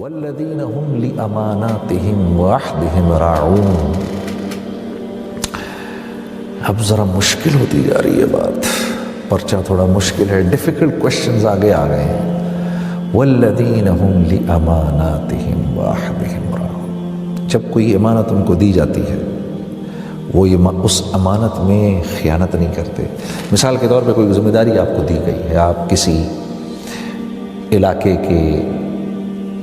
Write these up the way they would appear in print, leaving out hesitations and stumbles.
والذین هم لأماناتهم وعہدهم راعون۔ اب ذرا مشکل ہوتی جا رہی ہے بات، پرچہ تھوڑا مشکل ہے، ڈیفیکلٹ کوشچنز آگے آ گئے ہیں۔ والذین هم لأماناتهم وعہدهم راعون، جب کوئی امانت ان کو دی جاتی ہے وہ اس امانت میں خیانت نہیں کرتے۔ مثال کے طور پہ کوئی ذمہ داری آپ کو دی گئی ہے، آپ کسی علاقے کے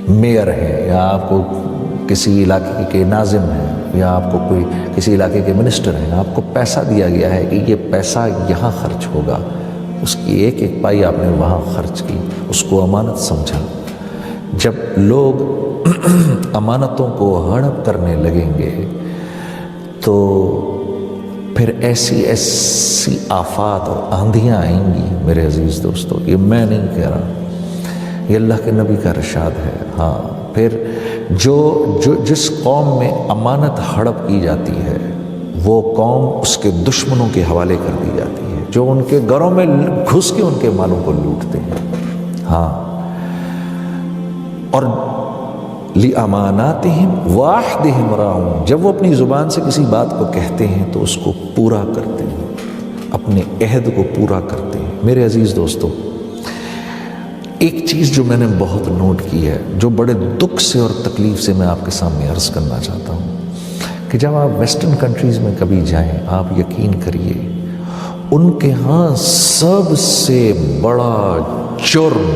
میئر ہیں، یا آپ کو کسی علاقے کے ناظم ہیں، یا آپ کو کوئی کسی علاقے کے منسٹر ہیں، آپ کو پیسہ دیا گیا ہے کہ یہ پیسہ یہاں خرچ ہوگا، اس کی ایک ایک پائی آپ نے وہاں خرچ کی، اس کو امانت سمجھا۔ جب لوگ امانتوں کو ہڑپ کرنے لگیں گے تو پھر ایسی آفات اور آندھیاں آئیں گی میرے عزیز دوستو، یہ میں نہیں کہہ رہا، یہ اللہ کے نبی کا ارشاد ہے۔ ہاں، پھر جس قوم میں امانت ہڑپ کی جاتی ہے وہ قوم اس کے دشمنوں کے حوالے کر دی جاتی ہے، جو ان کے گھروں میں گھس کے ان کے مالوں کو لوٹتے ہیں۔ ہاں، اور لِأَمَانَاتِهِمْ وَعَهْدِهِمْ رَاعُونَ، جب وہ اپنی زبان سے کسی بات کو کہتے ہیں تو اس کو پورا کرتے ہیں، اپنے عہد کو پورا کرتے ہیں۔ میرے عزیز دوستو، ایک چیز جو میں نے بہت نوٹ کی ہے، جو بڑے دکھ سے اور تکلیف سے میں آپ کے سامنے عرض کرنا چاہتا ہوں، کہ جب آپ ویسٹرن کنٹریز میں کبھی جائیں، آپ یقین کریے ان کے ہاں سب سے بڑا جرم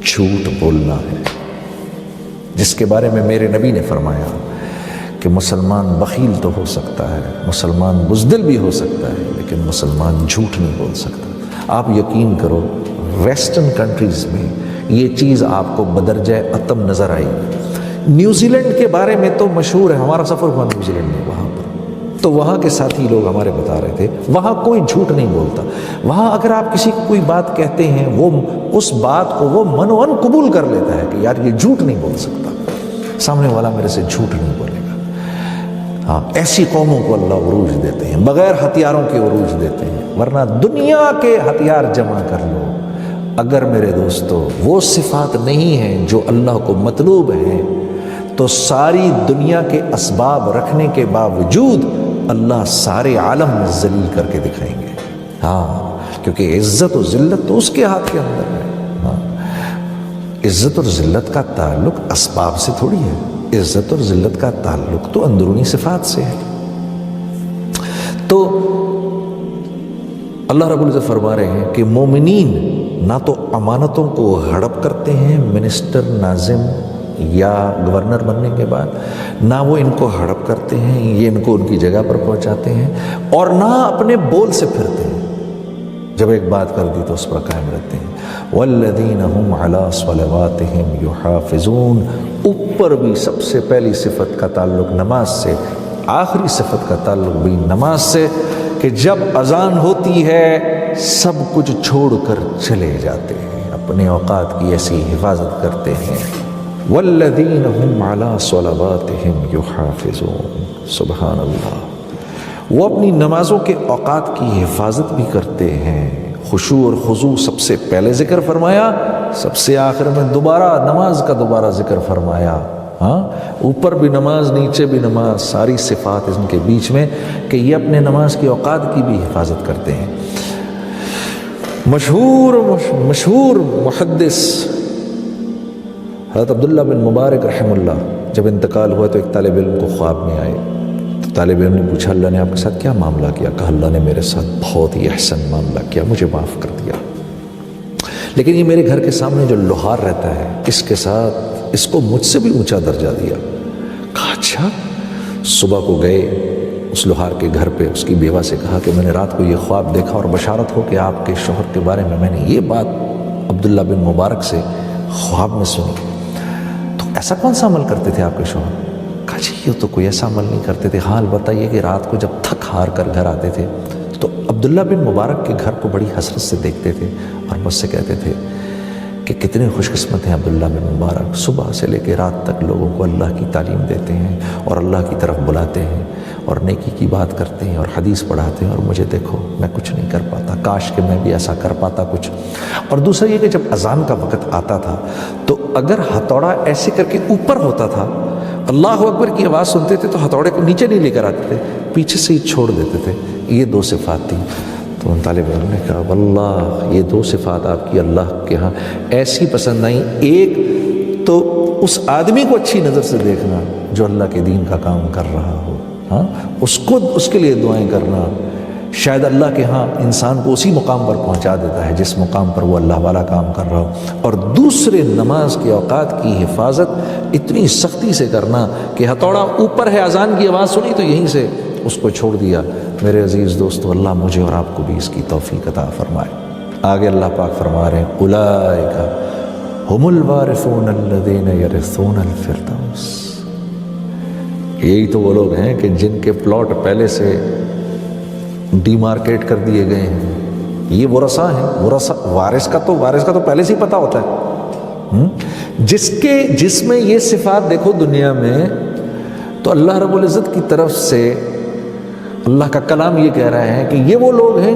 جھوٹ بولنا ہے، جس کے بارے میں میرے نبی نے فرمایا کہ مسلمان بخیل تو ہو سکتا ہے، مسلمان بزدل بھی ہو سکتا ہے، لیکن مسلمان جھوٹ نہیں بول سکتا۔ آپ یقین کرو ویسٹرن کنٹریز میں یہ چیز آپ کو بدرجہ عتم نظر آئی۔ نیوزی لینڈ کے بارے میں تو مشہور ہے، ہمارا سفر ہوا نیوزی لینڈ میں، وہاں پر تو وہاں کے ساتھی لوگ ہمارے بتا رہے تھے وہاں کوئی جھوٹ نہیں بولتا۔ وہاں اگر آپ کسی کو کوئی بات کہتے ہیں وہ اس بات کو وہ من و عن قبول کر لیتا ہے کہ یار یہ جھوٹ نہیں بول سکتا، سامنے والا میرے سے جھوٹ نہیں بولے گا۔ ہاں، ایسی قوموں کو اللہ عروج دیتے ہیں، بغیر ہتھیاروں کے عروج دیتے ہیں، ورنہ دنیا کے ہتھیار جمع کر لو، اگر میرے دوستو وہ صفات نہیں ہیں جو اللہ کو مطلوب ہیں تو ساری دنیا کے اسباب رکھنے کے باوجود اللہ سارے عالم میں ذلیل کر کے دکھائیں گے۔ ہاں، کیونکہ عزت و ذلت تو اس کے ہاتھ کے اندر ہے۔ ہاں، عزت اور ذلت کا تعلق اسباب سے تھوڑی ہے، عزت اور ذلت کا تعلق تو اندرونی صفات سے ہے۔ تو اللہ رب العزت فرما رہے ہیں کہ مومنین نہ تو امانتوں کو ہڑپ کرتے ہیں منسٹر، ناظم یا گورنر بننے کے بعد، نہ وہ ان کو ہڑپ کرتے ہیں، یہ ان کو ان کی جگہ پر پہنچاتے ہیں، اور نہ اپنے بول سے پھرتے ہیں، جب ایک بات کر دی تو اس پر قائم رہتے ہیں۔ والذین هم علی صلواتہم یحافظون، اوپر بھی سب سے پہلی صفت کا تعلق نماز سے، آخری صفت کا تعلق بھی نماز سے، کہ جب اذان ہوتی ہے سب کچھ چھوڑ کر چلے جاتے ہیں، اپنے اوقات کی ایسی حفاظت کرتے ہیں۔ والذین هم علی صلواتہم یحافظون، سبحان اللہ، وہ اپنی نمازوں کے اوقات کی حفاظت بھی کرتے ہیں۔ خشوع اور خضوع سب سے پہلے ذکر فرمایا، سب سے آخر میں دوبارہ نماز کا دوبارہ ذکر فرمایا۔ ہاں، اوپر بھی نماز نیچے بھی نماز، ساری صفات ان کے بیچ میں، کہ یہ اپنے نماز کے اوقات کی بھی حفاظت کرتے ہیں۔ مشہور محدث حضرت عبداللہ بن مبارک رحمہ اللہ جب انتقال ہوا تو ایک طالب علم کو خواب میں آئے، تو طالب علم نے پوچھا اللہ نے آپ کے ساتھ کیا معاملہ کیا؟ کہا اللہ نے میرے ساتھ بہت ہی احسن معاملہ کیا، مجھے معاف کر دیا، لیکن یہ میرے گھر کے سامنے جو لوہار رہتا ہے اس کے ساتھ اس کو مجھ سے بھی اونچا درجہ دیا۔ کہا اچھا؟ صبح کو گئے اس لوہار کے گھر پہ، اس کی بیوہ سے کہا کہ میں نے رات کو یہ خواب دیکھا اور بشارت ہو کہ آپ کے شوہر کے بارے میں نے یہ بات عبداللہ بن مبارک سے خواب میں سنی، تو ایسا کون سا عمل کرتے تھے آپ کے شوہر؟ کہا جی یہ تو کوئی ایسا عمل نہیں کرتے تھے، حال بتائیے کہ رات کو جب تھک ہار کر گھر آتے تھے تو عبداللہ بن مبارک کے گھر کو بڑی حسرت سے دیکھتے تھے اور مجھ سے کہتے تھے کہ کتنے خوش قسمت ہیں عبداللہ بن مبارک، صبح سے لے کے رات تک لوگوں کو اللہ کی تعلیم دیتے ہیں اور اللہ کی طرف بلاتے ہیں، اور نیکی کی بات کرتے ہیں اور حدیث پڑھاتے ہیں، اور مجھے دیکھو میں کچھ نہیں کر پاتا، کاش کہ میں بھی ایسا کر پاتا کچھ۔ اور دوسرا یہ کہ جب اذان کا وقت آتا تھا تو اگر ہتھوڑا ایسے کر کے اوپر ہوتا تھا، اللہ اکبر کی آواز سنتے تھے تو ہتھوڑے کو نیچے نہیں لے کر آتے تھے، پیچھے سے ہی چھوڑ دیتے تھے۔ یہ دو صفات تھیں۔ تو ان طالب علم نے کہا واللہ یہ دو صفات آپ کی اللہ کے ہاں ایسی پسند آئیں، ایک تو اس آدمی کو اچھی نظر سے دیکھنا جو اللہ کے دین کا کام کر رہا ہو، ہاں اس کے لیے دعائیں کرنا، شاید اللہ کے ہاں انسان کو اسی مقام پر پہنچا دیتا ہے جس مقام پر وہ اللہ والا کام کر رہا ہو۔ اور دوسرے نماز کے اوقات کی حفاظت اتنی سختی سے کرنا کہ ہتھوڑا اوپر ہے، اذان کی آواز سنی تو یہیں سے اس کو چھوڑ دیا۔ میرے عزیز دوستو، اللہ مجھے اور آپ کو بھی اس کی توفیق عطا فرمائے۔ آگے اللہ پاک فرما رہے ہیں اولئک ہم الوارثون الذین یرثون الفردوس، یہی تو وہ لوگ ہیں کہ جن کے پلاٹ پہلے سے ڈی مارکیٹ کر دیے گئے ہیں۔ یہ ورثہ ہیں، وارث کا تو پہلے سے ہی پتہ ہوتا ہے۔ جس میں یہ صفات دیکھو دنیا میں، تو اللہ رب العزت کی طرف سے اللہ کا کلام یہ کہہ رہا ہے کہ یہ وہ لوگ ہیں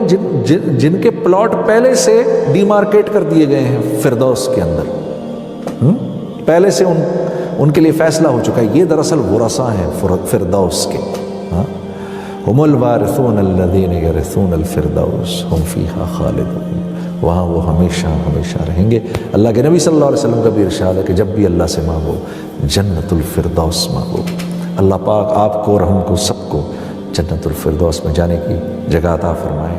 جن کے پلاٹ پہلے سے ڈی مارکیٹ کر دیے گئے ہیں فردوس کے اندر، پہلے سے ان کے لیے فیصلہ ہو چکا ہے۔ یہ دراصل ورثہ ہیں فردوس کے۔ ہم الوارثون الذین یرثون الفردوس ہم فیہا خالدون، وہاں وہ ہمیشہ ہمیشہ رہیں گے۔ اللہ کے نبی صلی اللہ علیہ وسلم کا بھی ارشاد ہے کہ جب بھی اللہ سے مانگو جنت الفردوس مانگو۔ اللہ پاک آپ کو اور ہم کو سب کو جنت الفردوس میں جانے کی جگہ عطا فرمائے۔